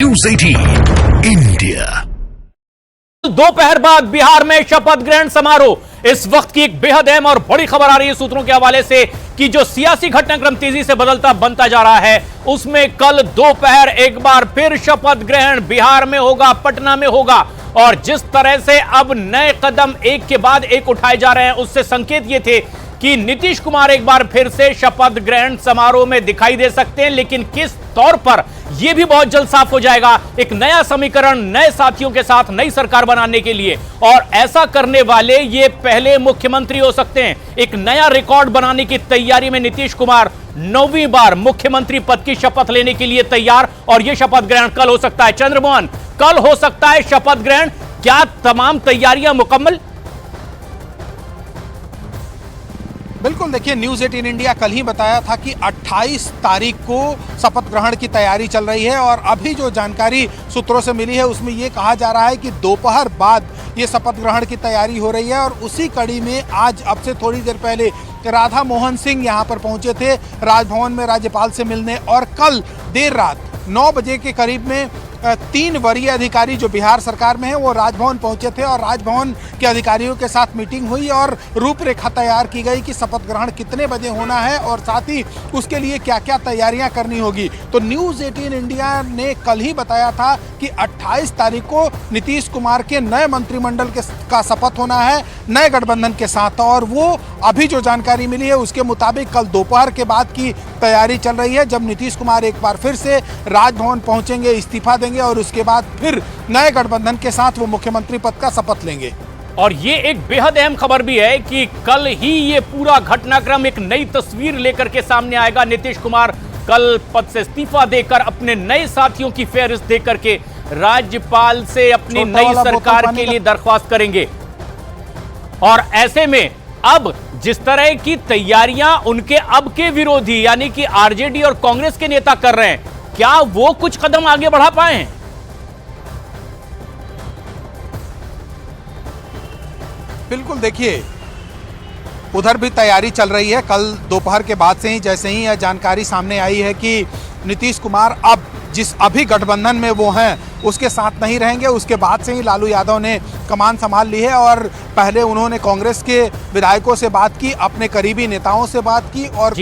News 18 India. दोपहर बाद बिहार में शपथ ग्रहण समारोह। इस वक्त की एक बेहद अहम और बड़ी खबर आ रही है सूत्रों के हवाले से कि जो सियासी घटनाक्रम तेजी से बदलता बनता जा रहा है, उसमें कल दोपहर एक बार फिर शपथ ग्रहण बिहार में होगा, पटना में होगा। और जिस तरह से अब नए कदम एक के बाद एक उठाए जा रहे हैं, उससे संकेत ये थे कि नीतीश कुमार एक बार फिर से शपथ ग्रहण समारोह में दिखाई दे सकते हैं, लेकिन किस तौर पर यह भी बहुत जल्द साफ हो जाएगा। एक नया समीकरण, नए साथियों के साथ नई सरकार बनाने के लिए, और ऐसा करने वाले ये पहले मुख्यमंत्री हो सकते हैं। एक नया रिकॉर्ड बनाने की तैयारी में नीतीश कुमार 9वीं बार मुख्यमंत्री पद की शपथ लेने के लिए तैयार, और यह शपथ ग्रहण कल हो सकता है। चंद्रमोहन, कल हो सकता है शपथ ग्रहण, क्या तमाम तैयारियां मुकम्मल? बिल्कुल, देखिए न्यूज़ 18 इंडिया कल ही बताया था कि 28 तारीख को शपथ ग्रहण की तैयारी चल रही है, और अभी जो जानकारी सूत्रों से मिली है उसमें ये कहा जा रहा है कि दोपहर बाद ये शपथ ग्रहण की तैयारी हो रही है। और उसी कड़ी में आज अब से थोड़ी देर पहले राधा मोहन सिंह यहाँ पर पहुँचे थे राजभवन में राज्यपाल से मिलने, और कल देर रात 9 बजे के करीब में 3 वरीय अधिकारी जो बिहार सरकार में है वो राजभवन पहुंचे थे, और राजभवन के अधिकारियों के साथ मीटिंग हुई और रूपरेखा तैयार की गई कि शपथ ग्रहण कितने बजे होना है और साथ ही उसके लिए क्या क्या तैयारियां करनी होगी। तो न्यूज़ 18 इंडिया ने कल ही बताया था कि 28 तारीख को नीतीश कुमार के नए मंत्रिमंडल का शपथ होना है नए गठबंधन के साथ, और वो अभी जो जानकारी मिली है उसके मुताबिक कल दोपहर के बाद की तैयारी चल रही है, जब नीतीश कुमार एक बार फिर से राजभवन पहुंचेंगे, इस्तीफा देंगे और उसके बाद फिर नए गठबंधन के साथ वो मुख्यमंत्री पद का शपथ लेंगे। और ये एक बेहद अहम खबर भी है कि कल ही ये पूरा घटनाक्रम एक नई तस्वीर लेकर के सामने आएगा। नीतीश कुमार कल पद से इस्तीफा देकर अपने नए साथियों की फेहरिस्त देकर के राज्यपाल से अपनी नई सरकार के लिए दरख्वास्त करेंगे। और ऐसे में अब जिस तरह की तैयारियां उनके अब के विरोधी यानी कि आरजेडी और कांग्रेस के नेता कर रहे हैं, क्या वो कुछ कदम आगे बढ़ा पाए हैं? बिल्कुल, देखिए उधर भी तैयारी चल रही है। कल दोपहर के बाद से ही जैसे ही यह जानकारी सामने आई है कि नीतीश कुमार अब जिस अभी गठबंधन में वो हैं उसके साथ नहीं रहेंगे, उसके बाद से ही लालू यादव ने कमान संभाल ली है, और पहले उन्होंने कांग्रेस के विधायकों से बात की, अपने करीबी नेताओं से बात की, और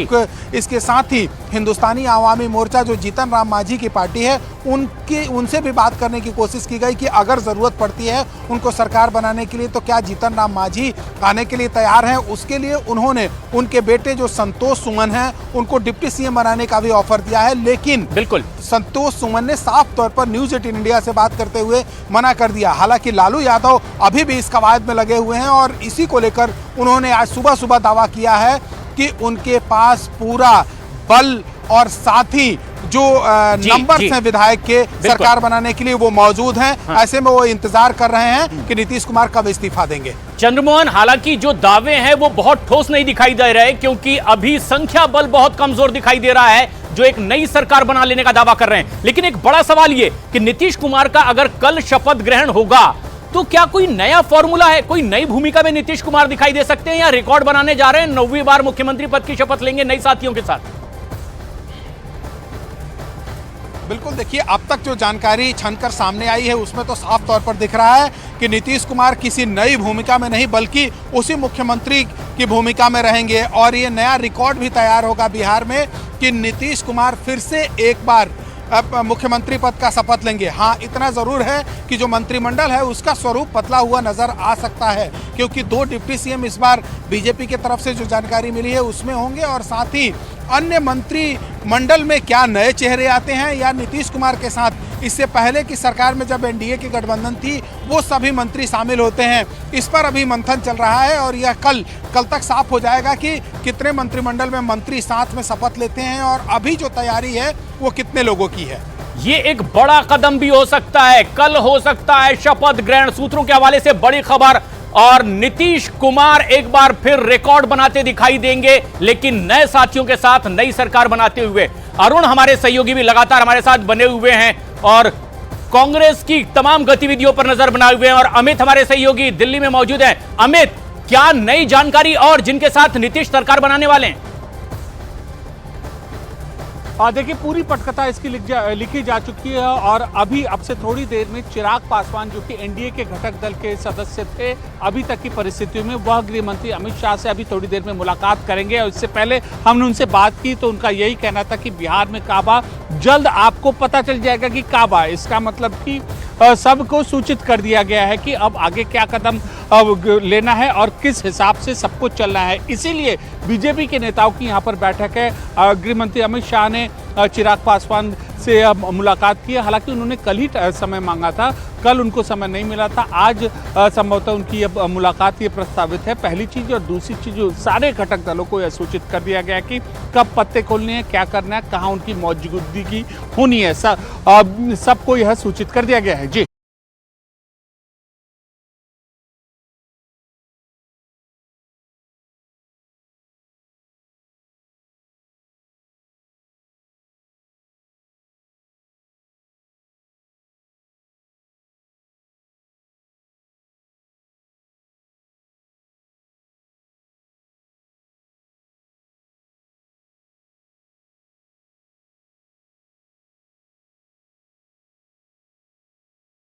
इसके साथ ही हिंदुस्तानी आवामी मोर्चा जो जीतन राम मांझी की पार्टी है उनसे भी बात करने की कोशिश की गई कि अगर ज़रूरत पड़ती है उनको सरकार बनाने के लिए तो क्या जीतन राम मांझी आने के लिए तैयार हैं। उसके लिए उन्होंने उनके बेटे जो संतोष सुमन हैं उनको डिप्टी सीएम बनाने का भी ऑफर दिया है, लेकिन बिल्कुल संतोष सुमन ने साफ तौर पर न्यूज़ 18 इंडिया से बात करते हुए मना कर दिया। हालांकि लालू यादव अभी भी इस कवायद में लगे हुए हैं, और इसी को लेकर उन्होंने आज सुबह सुबह दावा किया है कि उनके पास पूरा बल और साथ ही जो नंबर हैं विधायक के सरकार बनाने के लिए वो मौजूद हैं। हाँ। ऐसे में वो इंतजार कर रहे हैं कि नीतीश कुमार कब इस्तीफा देंगे। चंद्रमोहन, हालांकि जो दावे हैं वो बहुत ठोस नहीं दिखाई दे रहे, क्योंकि अभी संख्या बल बहुत कमजोर दिखाई दे रहा है जो एक नई सरकार बना लेने का दावा कर रहे हैं। लेकिन एक बड़ा सवाल ये कि नीतीश कुमार का अगर कल शपथ ग्रहण होगा तो क्या कोई नया फॉर्मूला है, कोई नई भूमिका में नीतीश कुमार दिखाई दे सकते हैं, या रिकॉर्ड बनाने जा रहे हैं, 9वीं बार मुख्यमंत्री पद की शपथ लेंगे नए साथियों के साथ? बिल्कुल, देखिए अब तक जो जानकारी छनकर सामने आई है उसमें तो साफ तौर पर दिख रहा है कि नीतीश कुमार किसी नई भूमिका में नहीं बल्कि उसी मुख्यमंत्री की भूमिका में रहेंगे, और ये नया रिकॉर्ड भी तैयार होगा बिहार में कि नीतीश कुमार फिर से एक बार मुख्यमंत्री पद का शपथ लेंगे। हाँ, इतना ज़रूर है कि जो मंत्रिमंडल है उसका स्वरूप बदला हुआ नज़र आ सकता है, क्योंकि 2 डिप्टी सीएम इस बार बीजेपी की तरफ से जो जानकारी मिली है उसमें होंगे, और साथ ही अन्य मंत्रिमंडल में क्या नए चेहरे आते हैं या नीतीश कुमार के साथ इससे पहले की सरकार में जब एनडीए की गठबंधन थी वो सभी मंत्री शामिल होते हैं। इस पर अभी मंथन चल रहा है, और यह कल तक साफ हो जाएगा कि कितने मंत्रिमंडल में मंत्री साथ में शपथ लेते हैं, और अभी जो तैयारी है वो कितने लोगों की है। ये एक बड़ा कदम भी हो सकता है, कल हो सकता है शपथ ग्रहण। सूत्रों के हवाले से बड़ी खबर, और नीतीश कुमार एक बार फिर रिकॉर्ड बनाते दिखाई देंगे, लेकिन नए साथियों के साथ नई सरकार बनाते हुए। अरुण हमारे सहयोगी भी लगातार हमारे साथ बने हुए हैं और कांग्रेस की तमाम गतिविधियों पर नजर बनाए हुए हैं, और अमित हमारे सहयोगी दिल्ली में मौजूद हैं। अमित, क्या नई जानकारी और जिनके साथ नीतीश सरकार बनाने वाले हैं? देखिए पूरी पटकथा इसकी लिखी जा चुकी है और अभी अब से थोड़ी देर में चिराग पासवान जो कि एनडीए के घटक दल के सदस्य थे, अभी तक की परिस्थितियों में वह गृह मंत्री अमित शाह से अभी थोड़ी देर में मुलाकात करेंगे। और इससे पहले हमने उनसे बात की तो उनका यही कहना था कि बिहार में काबा जल्द आपको पता चल जाएगा कि काबा, इसका मतलब कि सबको सूचित कर दिया गया है कि अब आगे क्या कदम लेना है और किस हिसाब से सब कुछ चलना है। इसीलिए बीजेपी के नेताओं की यहाँ पर बैठक है। गृह मंत्री अमित शाह ने चिराग पासवान से मुलाकात की। हालांकि उन्होंने कल ही समय मांगा था, कल उनको समय नहीं मिला था। आज संभवतः उनकी अब मुलाकात ये प्रस्तावित है, पहली चीज़। और दूसरी चीज़, सारे घटक दलों को यह सूचित कर दिया गया कि कब पत्ते खोलने हैं, क्या करना है, कहाँ उनकी मौजूदगी होनी है, सबको यह सूचित कर दिया गया है। जी